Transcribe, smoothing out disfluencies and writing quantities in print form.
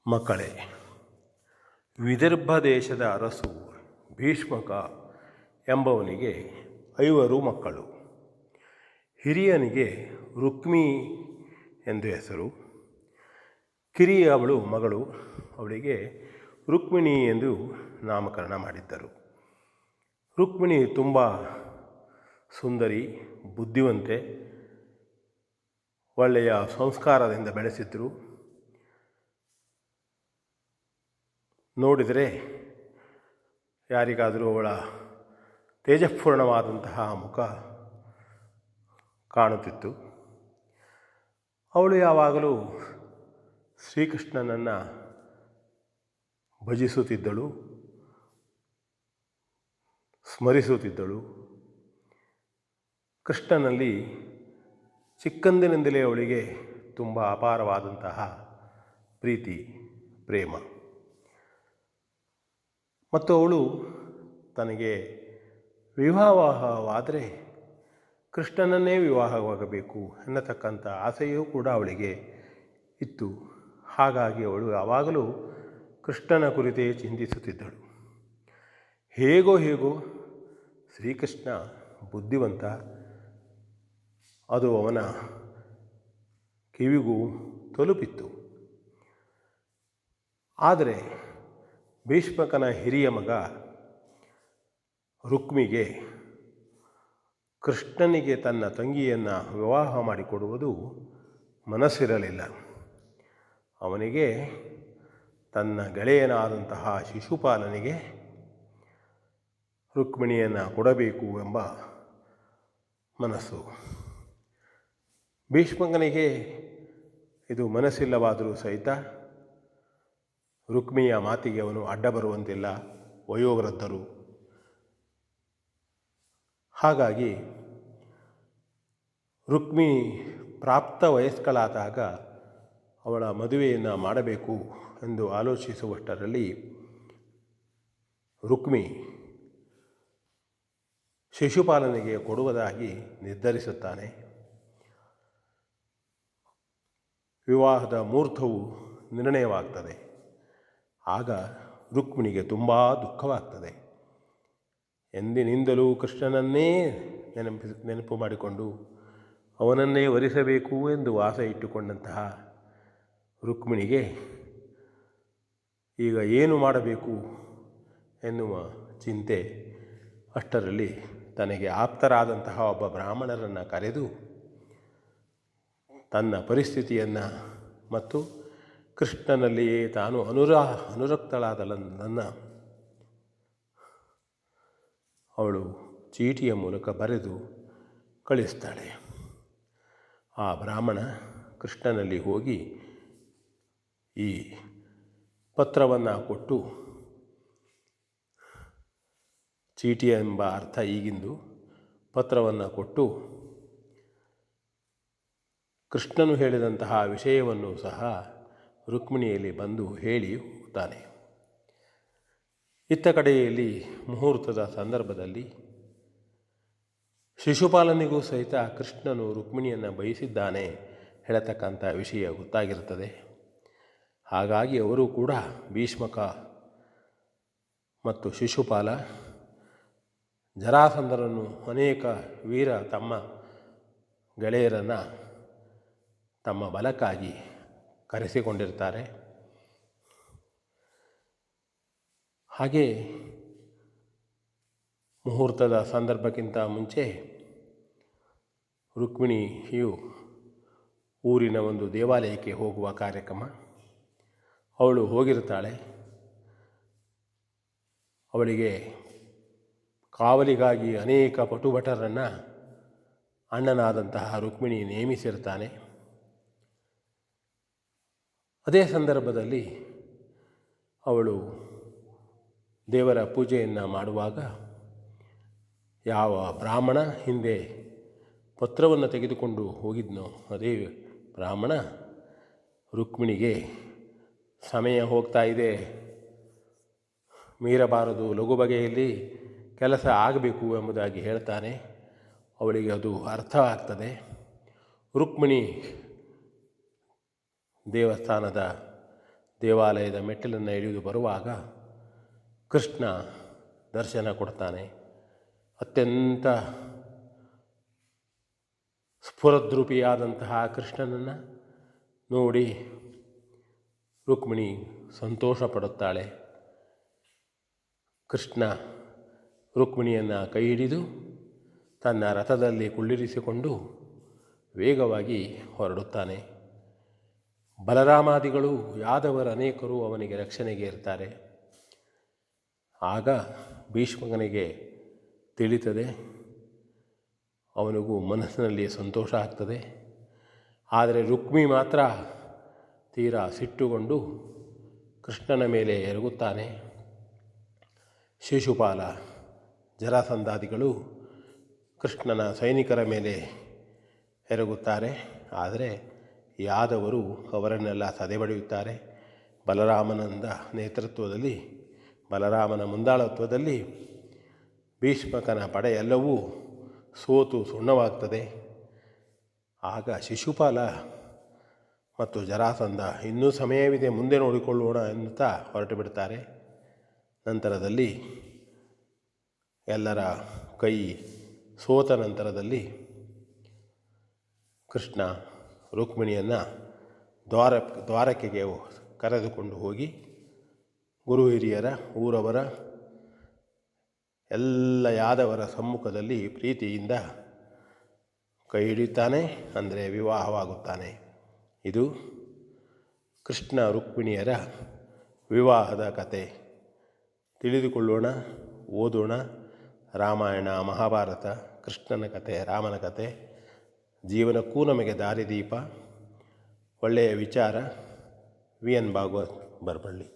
ಮಕ್ಕಳೇ, ವಿದರ್ಭ ದೇಶದ ಅರಸು ಭೀಷ್ಮಕ ಎಂಬವನಿಗೆ 5 ಮಕ್ಕಳು. ಹಿರಿಯನಿಗೆ ರುಕ್ಮಿ ಎಂದು ಹೆಸರು. ಕಿರಿಯವಳು ಮಗಳು, ಅವಳಿಗೆ ರುಕ್ಮಿಣಿ ಎಂದು ನಾಮಕರಣ ಮಾಡಿದ್ದರು. ರುಕ್ಮಿಣಿ ತುಂಬ ಸುಂದರಿ, ಬುದ್ಧಿವಂತೆ, ಒಳ್ಳೆಯ ಸಂಸ್ಕಾರದಿಂದ ಬೆಳೆಸಿದ್ರು. ನೋಡಿದರೆ ಯಾರಿಗಾದರೂ ಅವಳ ತೇಜಪೂರ್ಣವಾದಂತಹ ಮುಖ ಕಾಣುತ್ತಿತ್ತು. ಅವಳು ಯಾವಾಗಲೂ ಶ್ರೀಕೃಷ್ಣನನ್ನು ಭಜಿಸುತ್ತಿದ್ದಳು, ಸ್ಮರಿಸುತ್ತಿದ್ದಳು. ಕೃಷ್ಣನಲ್ಲಿ ಚಿಕ್ಕಂದಿನಿಂದಲೇ ಅವಳಿಗೆ ತುಂಬ ಅಪಾರವಾದಂತಹ ಪ್ರೀತಿ, ಪ್ರೇಮ. ಮತ್ತು ಅವಳು ತನಗೆ ವಿವಾಹವಾದರೆ ಕೃಷ್ಣನನ್ನೇ ವಿವಾಹವಾಗಬೇಕು ಎನ್ನತಕ್ಕಂಥ ಆಸೆಯೂ ಕೂಡ ಅವಳಿಗೆ ಇತ್ತು. ಹಾಗಾಗಿ ಅವಳು ಯಾವಾಗಲೂ ಕೃಷ್ಣನ ಕುರಿತೇ ಚಿಂತಿಸುತ್ತಿದ್ದಳು. ಹೇಗೋ ಶ್ರೀಕೃಷ್ಣ ಬುದ್ಧಿವಂತ, ಅದು ಅವನ ಕಿವಿಗೂ ತಲುಪಿತ್ತು. ಆದರೆ ಭೀಷ್ಮಕನ ಹಿರಿಯ ಮಗ ರುಕ್ಮಿಗೆ ಕೃಷ್ಣನಿಗೆ ತನ್ನ ತಂಗಿಯನ್ನು ವಿವಾಹ ಮಾಡಿಕೊಡುವುದು ಮನಸ್ಸಿರಲಿಲ್ಲ. ಅವನಿಗೆ ತನ್ನ ಗೆಳೆಯನಾದಂತಹ ಶಿಶುಪಾಲನಿಗೆ ರುಕ್ಮಿಣಿಯನ್ನು ಕೊಡಬೇಕು ಎಂಬ ಮನಸ್ಸು. ಭೀಷ್ಮಕನಿಗೆ ಇದು ಮನಸ್ಸಿಲ್ಲವಾದರೂ ಸಹಿತ ರುಕ್ಮಿಯ ಮಾತಿಗೆ ಅವನು ಅಡ್ಡ ಬರುವಂತಿಲ್ಲ, ವಯೋವೃದ್ಧರು. ಹಾಗಾಗಿ ರುಕ್ಮಿ ಪ್ರಾಪ್ತ ವಯಸ್ಕಳಾದಾಗ ಅವಳ ಮದುವೆಯನ್ನು ಮಾಡಬೇಕು ಎಂದು ಆಲೋಚಿಸುವಷ್ಟರಲ್ಲಿ ರುಕ್ಮಿ ಶಿಶುಪಾಲನಿಗೆ ಕೊಡುವುದಾಗಿ ನಿರ್ಧರಿಸುತ್ತಾನೆ. ವಿವಾಹದ ಮುಹೂರ್ತವು ನಿರ್ಣಯವಾಗ್ತದೆ. ಆಗ ರುಕ್ಮಿಣಿಗೆ ತುಂಬ ದುಃಖವಾಗ್ತದೆ. ಎಂದಿನಿಂದಲೂ ಕೃಷ್ಣನನ್ನೇ ನೆನಪು ಮಾಡಿಕೊಂಡು ಅವನನ್ನೇ ವರಿಸಬೇಕು ಎಂದು ಆಸೆ ಇಟ್ಟುಕೊಂಡಂತಹ ರುಕ್ಮಿಣಿಗೆ ಈಗ ಏನು ಮಾಡಬೇಕು ಎನ್ನುವ ಚಿಂತೆ. ಅಷ್ಟರಲ್ಲಿ ತನಗೆ ಆಪ್ತರಾದಂತಹ ಒಬ್ಬ ಬ್ರಾಹ್ಮಣರನ್ನು ಕರೆದು ತನ್ನ ಪರಿಸ್ಥಿತಿಯನ್ನು ಮತ್ತು ಕೃಷ್ಣನಲ್ಲಿಯೇ ತಾನು ಅನುರಕ್ತಳಾದ ನನ್ನ ಅವಳು ಚೀಟಿಯ ಮೂಲಕ ಬರೆದು ಕಳಿಸ್ತಾಳೆ. ಆ ಬ್ರಾಹ್ಮಣ ಕೃಷ್ಣನಲ್ಲಿ ಹೋಗಿ ಈ ಪತ್ರವನ್ನು ಕೊಟ್ಟು, ಚೀಟಿ ಎಂಬ ಅರ್ಥ ಈಗಿಂದು, ಪತ್ರವನ್ನು ಕೊಟ್ಟು ಕೃಷ್ಣನು ಹೇಳಿದಂತಹ ವಿಷಯವನ್ನು ಸಹ ರುಕ್ಮಿಣಿಯಲ್ಲಿ ಬಂದು ಹೇಳಿ ಹೋಗುತ್ತಾನೆ. ಇತ್ತ ಕಡೆಯಲ್ಲಿ ಮುಹೂರ್ತದ ಸಂದರ್ಭದಲ್ಲಿ ಶಿಶುಪಾಲನಿಗೂ ಸಹಿತ ಕೃಷ್ಣನು ರುಕ್ಮಿಣಿಯನ್ನು ಬಯಸಿದ್ದಾನೆ ಹೇಳತಕ್ಕಂಥ ವಿಷಯ ಗೊತ್ತಾಗಿರುತ್ತದೆ. ಹಾಗಾಗಿ ಅವರು ಕೂಡ ಭೀಷ್ಮಕ ಮತ್ತು ಶಿಶುಪಾಲ ಜರಾಸಂಧರನ್ನು ಅನೇಕ ವೀರ ತಮ್ಮ ಗೆಳೆಯರನ್ನು ತಮ್ಮ ಬಲಕ್ಕಾಗಿ ಕರೆಸಿಕೊಂಡಿರ್ತಾರೆ. ಹಾಗೆ ಮುಹೂರ್ತದ ಸಂದರ್ಭಕ್ಕಿಂತ ಮುಂಚೆ ರುಕ್ಮಿಣಿಯು ಊರಿನ ಒಂದು ದೇವಾಲಯಕ್ಕೆ ಹೋಗುವ ಕಾರ್ಯಕ್ರಮ. ಅವಳು ಹೋಗಿರ್ತಾಳೆ. ಅವಳಿಗೆ ಕಾವಲಿಗಾಗಿ ಅನೇಕ ಪಟುಭಟರನ್ನು ಅಣ್ಣನಾದಂತಹ ರುಕ್ಮಿಣಿ ನೇಮಿಸಿರ್ತಾನೆ. ಅದೇ ಸಂದರ್ಭದಲ್ಲಿ ಅವಳು ದೇವರ ಪೂಜೆಯನ್ನು ಮಾಡುವಾಗ ಯಾವ ಬ್ರಾಹ್ಮಣ ಹಿಂದೆ ಪತ್ರವನ್ನು ತೆಗೆದುಕೊಂಡು ಹೋಗಿದ್ನೋ ಅದೇ ಬ್ರಾಹ್ಮಣ ರುಕ್ಮಿಣಿಗೆ ಸಮಯ ಹೋಗ್ತಾ ಇದೆ, ಮೀರಬಾರದು, ಲಘು ಬಗೆಯಲ್ಲಿ ಕೆಲಸ ಆಗಬೇಕು ಎಂಬುದಾಗಿ ಹೇಳ್ತಾನೆ. ಅವಳಿಗೆ ಅದು ಅರ್ಥವಾಗ್ತದೆ. ರುಕ್ಮಿಣಿ ದೇವಸ್ಥಾನದ ದೇವಾಲಯದ ಮೆಟ್ಟಿಲನ್ನು ಇಳಿದು ಬರುವಾಗ ಕೃಷ್ಣ ದರ್ಶನ ಕೊಡ್ತಾನೆ. ಅತ್ಯಂತ ಸ್ಫುರದ್ರೂಪಿಯಾದಂತಹ ಕೃಷ್ಣನನ್ನು ನೋಡಿ ರುಕ್ಮಿಣಿ ಸಂತೋಷ ಪಡುತ್ತಾಳೆ. ಕೃಷ್ಣ ರುಕ್ಮಿಣಿಯನ್ನು ಕೈ ಹಿಡಿದು ತನ್ನ ರಥದಲ್ಲಿ ಕುಳ್ಳಿರಿಸಿಕೊಂಡು ವೇಗವಾಗಿ ಹೊರಡುತ್ತಾನೆ. ಬಲರಾಮಾದಿಗಳು ಯಾದವರ ಅನೇಕರು ಅವನಿಗೆ ರಕ್ಷಣೆಗೆ ಇರ್ತಾರೆ. ಆಗ ಭೀಷ್ಮನಿಗೆ ತಿಳಿತದೆ, ಅವನಿಗೂ ಮನಸ್ಸಿನಲ್ಲಿ ಸಂತೋಷ ಆಗ್ತದೆ. ಆದರೆ ರುಕ್ಮಿ ಮಾತ್ರ ತೀರಾ ಸಿಟ್ಟುಗೊಂಡು ಕೃಷ್ಣನ ಮೇಲೆ ಎರಗುತ್ತಾನೆ. ಶಿಶುಪಾಲ ಜರಾಸಂಧಾದಿಗಳು ಕೃಷ್ಣನ ಸೈನಿಕರ ಮೇಲೆ ಎರಗುತ್ತಾರೆ. ಆದರೆ ಯಾದವರು ಅವರನ್ನೆಲ್ಲ ಸದೆಬಡಿಯುತ್ತಾರೆ. ಬಲರಾಮನಂದ ನೇತೃತ್ವದಲ್ಲಿ, ಬಲರಾಮನ ಮುಂದಾಳತ್ವದಲ್ಲಿ ಭೀಷ್ಮಕನ ಪಡೆಯೆಲ್ಲವೂ ಸೋತು ಸುಣ್ಣವಾಗ್ತದೆ. ಆಗ ಶಿಶುಪಾಲ ಮತ್ತು ಜರಾಸಂಧ ಇನ್ನೂ ಸಮಯವಿದೆ, ಮುಂದೆ ನೋಡಿಕೊಳ್ಳೋಣ ಎನ್ನುತ್ತಾ ಹೊರಟು ಬಿಡ್ತಾರೆ. ನಂತರದಲ್ಲಿ ಎಲ್ಲರ ಕೈ ಸೋತ ನಂತರದಲ್ಲಿ ಕೃಷ್ಣ ರುಕ್ಮಿಣಿಯನ್ನು ದ್ವಾರಕೆಗೆ ಕರೆದುಕೊಂಡು ಹೋಗಿ ಗುರು ಹಿರಿಯರ, ಊರವರ, ಎಲ್ಲ ಯಾದವರ ಸಮ್ಮುಖದಲ್ಲಿ ಪ್ರೀತಿಯಿಂದ ಕೈ ಹಿಡಿಯುತ್ತಾನೆ. ಅಂದರೆ ವಿವಾಹವಾಗುತ್ತಾನೆ. ಇದು ಕೃಷ್ಣ ರುಕ್ಮಿಣಿಯರ ವಿವಾಹದ ಕತೆ. ತಿಳಿದುಕೊಳ್ಳೋಣ, ಓದೋಣ. ರಾಮಾಯಣ, ಮಹಾಭಾರತ, ಕೃಷ್ಣನ ಕತೆ, ರಾಮನ ಕತೆ ಜೀವನಕ್ಕೂ ನಮಗೆ ದಾರಿದೀಪ. ಒಳ್ಳೆಯ ವಿಚಾರ. V N Bhagwat, Baraballi.